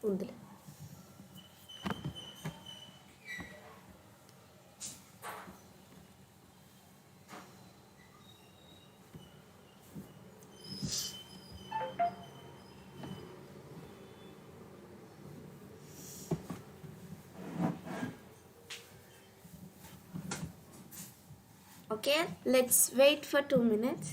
ఉందిలే. Okay, let's wait for 2 minutes.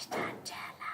Start చేయాలా?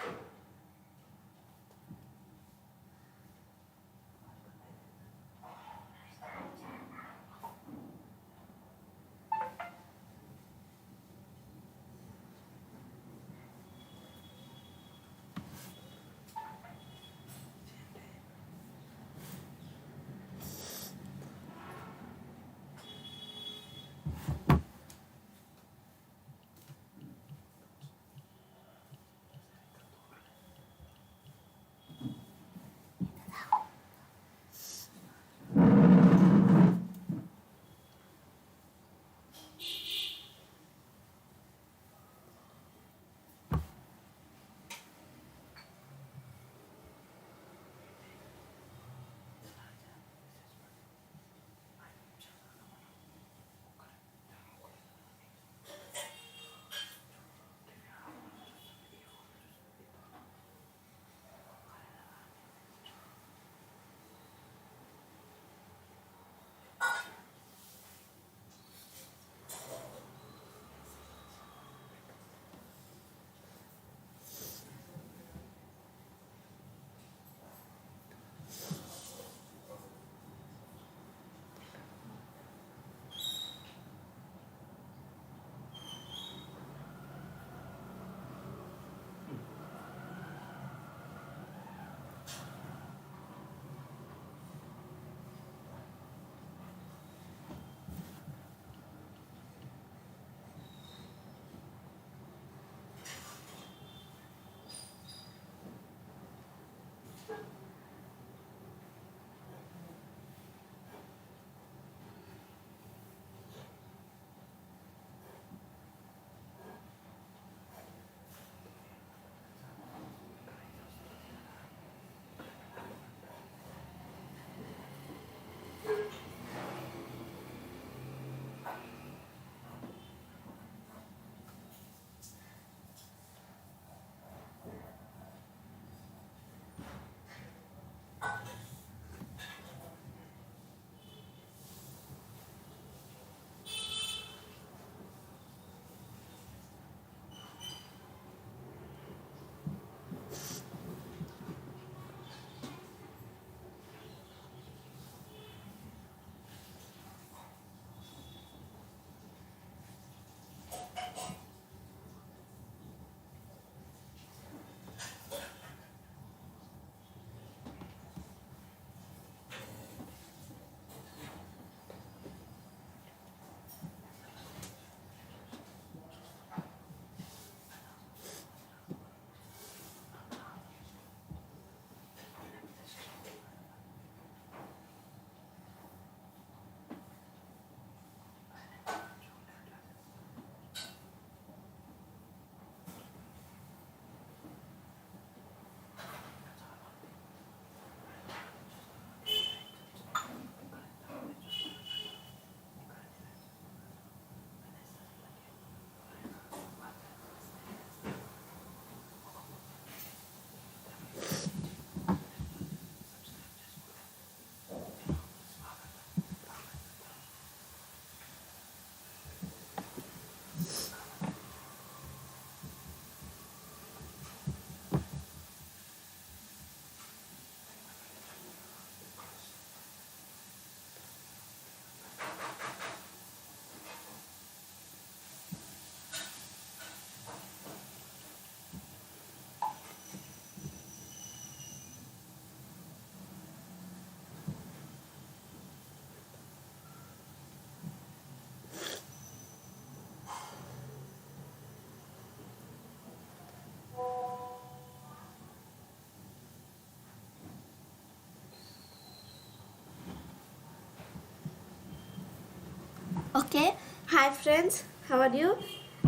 Okay, hi friends, how are you?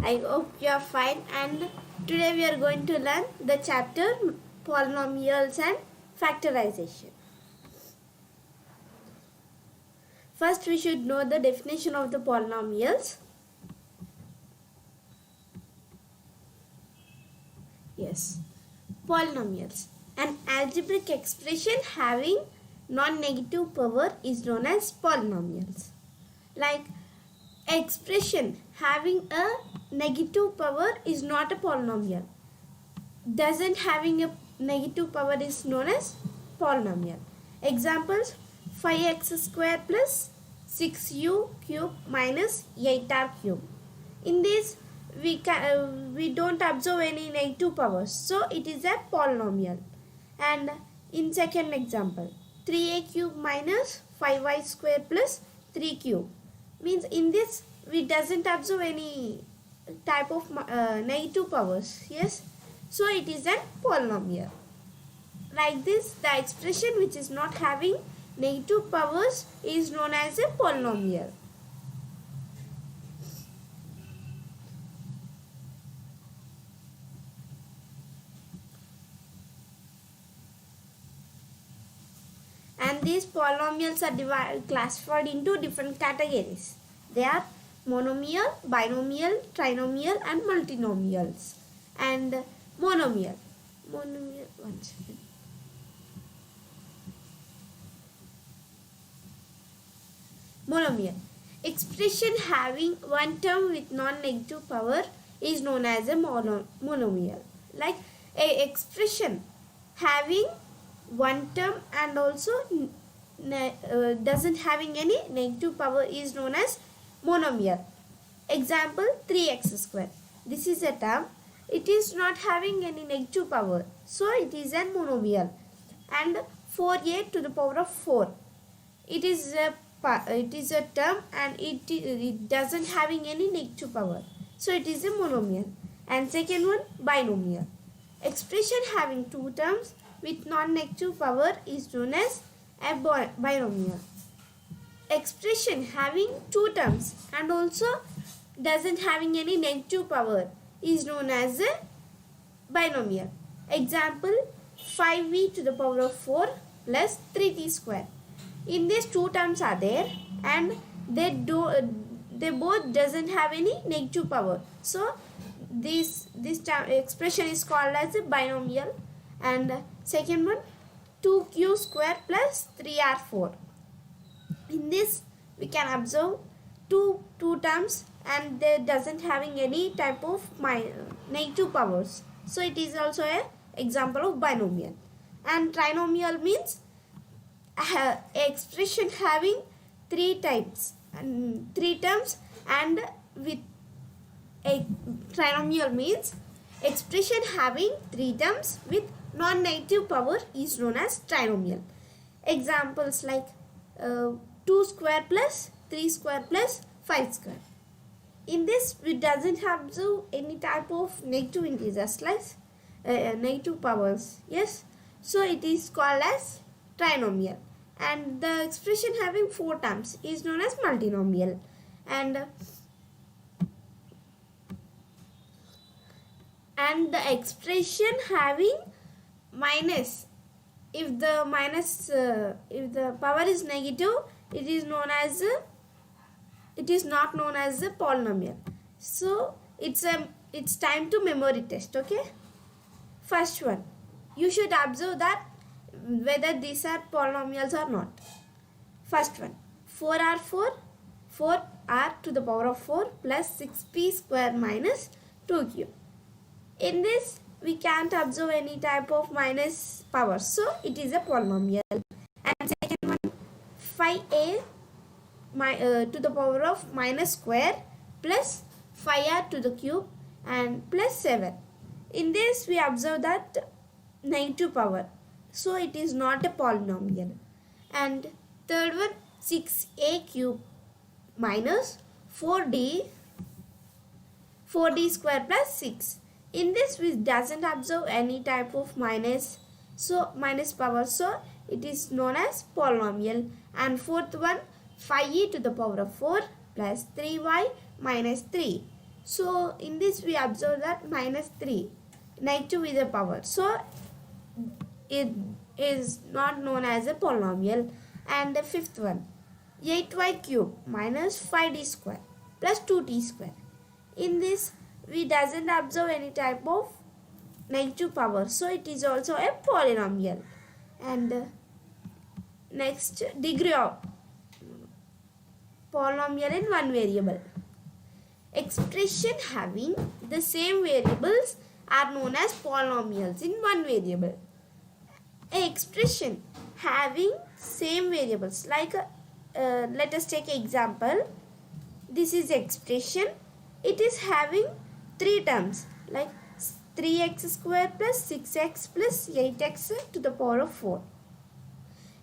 I hope you are fine, and today we are going to learn the chapter polynomials and factorization. First, we should know the definition of the polynomials. Yes, polynomials. An algebraic expression having non-negative power is known as polynomials. Like expression having a negative power is not a polynomial. Doesn't having a negative power is known as polynomial. Examples: 5x square plus 6u cube minus 8r cube. In this we don't observe any negative powers, so it is a polynomial. And in second example, 3a cube minus 5y square plus 3 cube means in this we doesn't observe any type of negative powers. Yes, so it is a polynomial. Like this, the expression which is not having negative powers is known as a polynomial. And these polynomials are classified into different categories. They are monomial, binomial, trinomial and multinomials. And monomial, one second. Monomial. Expression having one term with non-negative power is known as a monomial. Like a expression having one term and also doesn't having any negative power is known as monomial. Example: 3x square. This is a term. It is not having any negative power, so it is a monomial. And 4a to the power of 4. It is a term and it doesn't having any negative power, so it is a monomial. And second one, binomial. Expression having two terms with non-negative power is known as a binomial. Expression having two terms and also doesn't having any negative power is known as a binomial. Example: 5v to the power of 4 plus 3t square. In these two terms are there and they both doesn't have any negative power, so this expression is called as a binomial. And second one, 2q square plus 3r4. In this we can observe two terms and they doesn't having any type of negative powers, so it is also a example of binomial. And trinomial means expression having three types and three terms, and with a trinomial means expression having three terms with non-negative power is known as trinomial. Examples like 2 square plus 3 square plus 5 square. In this we doesn't have any type of negative integers like negative powers. Yes, so it is called as trinomial. And the expression having four terms is known as multinomial. And the expression having minus, if the power is negative, it is not known as a polynomial. So it's time to memory test. Okay, first one, you should observe that whether these are polynomials or not. First one, 4r to the power of 4 plus 6p square minus 2q. In this we can't observe any type of minus power, so it is a polynomial. And second one, 5a to the power of minus square plus 5r to the cube and plus 7. In this we observe that negative power, so it is not a polynomial. And third one, 6a cube minus 4d square plus 6. In this we doesn't observe any type of minus power, so it is known as polynomial. And fourth one, 5e to the power of 4 plus 3y minus 3. So in this we observe that minus 3 negative with a power, so it is not known as a polynomial. And the fifth one, 8y cube minus 5d square plus 2t square. In this we doesn't observe any type of negative power, so it is also a polynomial. And next, degree of polynomial in one variable. Expression having the same variables are known as polynomials in one variable. A expression having same variables, like let us take example. This is expression. It is having three terms like 3x square plus 6x plus 8x to the power of 4.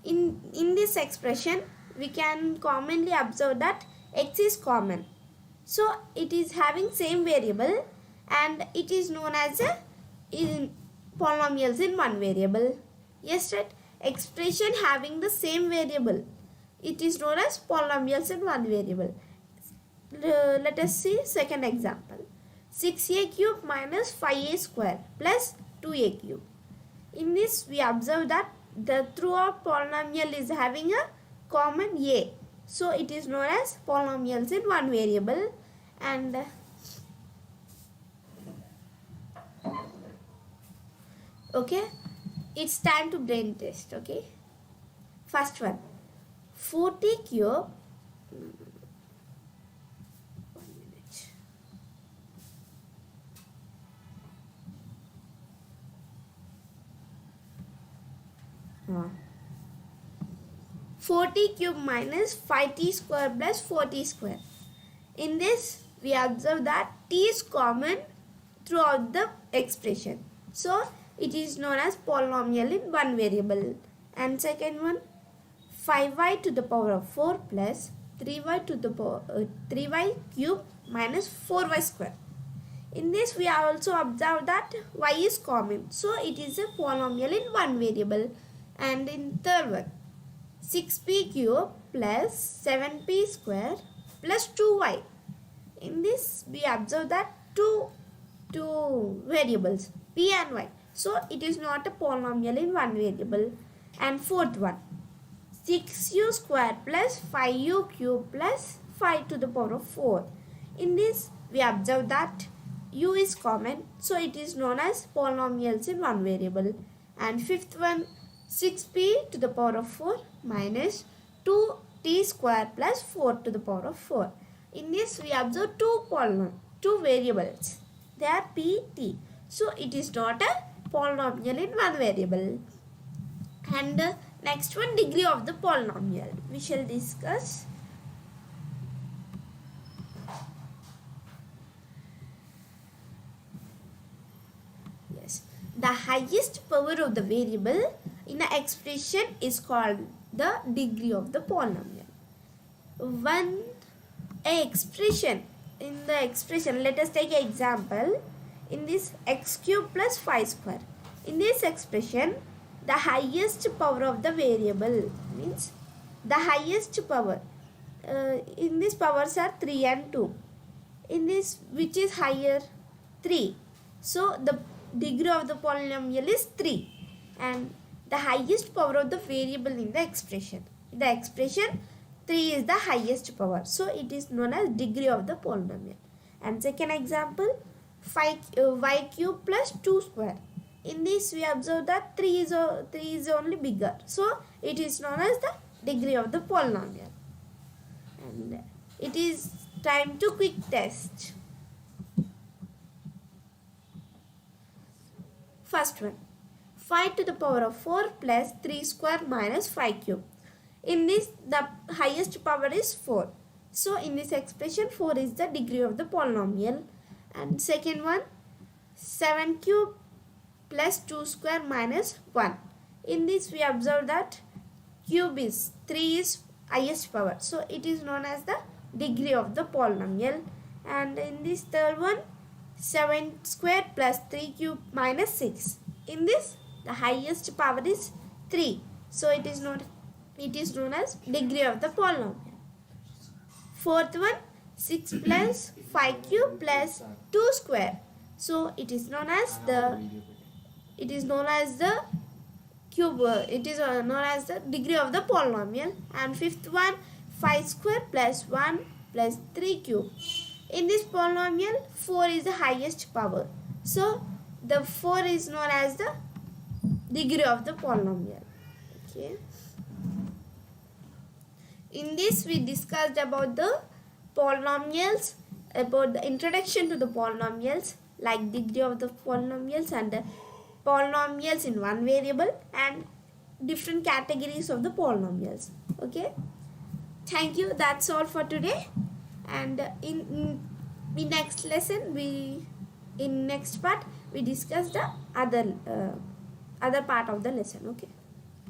In this expression, we can commonly observe that x is common. So it is having same variable and it is known as a polynomials in one variable. Yes, right? Expression having the same variable, it is known as polynomials in one variable. Let us see second example. 6a cube minus 5a square plus 2a cube. In this we observe that the throughout polynomial is having a common a. So it is known as polynomials in one variable. And okay, it's time to brain test. Okay, first one, 40 cube. 40 cube minus 5t square plus 4t square. In this we observe that t is common throughout the expression, so it is known as polynomial in one variable. And second one, 5y to the power of 4 plus 3y to the power 3y cube minus 4y square. In this we also observe that y is common, so it is a polynomial in one variable. And in third one, 6p cube plus 7p square plus 2y. In this we observe that two variables p and y, so it is not a polynomial in one variable. And fourth one, 6u square plus 5u cube plus 5 to the power of 4. In this we observe that u is common, so it is known as polynomials in one variable. And fifth one, 6p to the power of 4 minus 2t square plus 4 to the power of 4. In this we observe two variables. They are p, t. So it is not a polynomial in one variable. And next one, degree of the polynomial. We shall discuss. Yes. The highest power of the variable in an expression is called the degree of the polynomial. When in the expression, let us take an example. In this x cube plus 5 square. In this expression, the highest power of the variable means the highest power. In these powers are 3 and 2. In this, which is higher? 3. So the degree of the polynomial is 3. And the highest power of the variable in the expression. In the expression, 3 is the highest power. So it is known as degree of the polynomial. And second example, y cube plus 2 square. In this we observe that 3 is only bigger. So it is known as the degree of the polynomial. And it is time to quick test. First one, 5 to the power of 4 plus 3 square minus 5 cube. In this the highest power is 4. So in this expression 4 is the degree of the polynomial. And second one, 7 cube plus 2 square minus 1. In this we observe that cube is 3 is highest power. So it is known as the degree of the polynomial. And in this third one, 7 square plus 3 cube minus 6. In this the highest power is 3. So it is known as degree of the polynomial. Fourth one, 6 plus 5 cube plus 2 square. So it is known as the cube. It is known as the degree of the polynomial. And fifth one, 5 square plus 1 plus 3 cube. In this polynomial, 4 is the highest power. So the 4 is known as the degree of the polynomial. Okay. In this we discussed about the polynomials, about the introduction to the polynomials, like degree of the polynomials and the polynomials in one variable and different categories of the polynomials. Okay. Thank you. That's all for today. And in next lesson, in next part we discuss the other part of the lesson. Okay.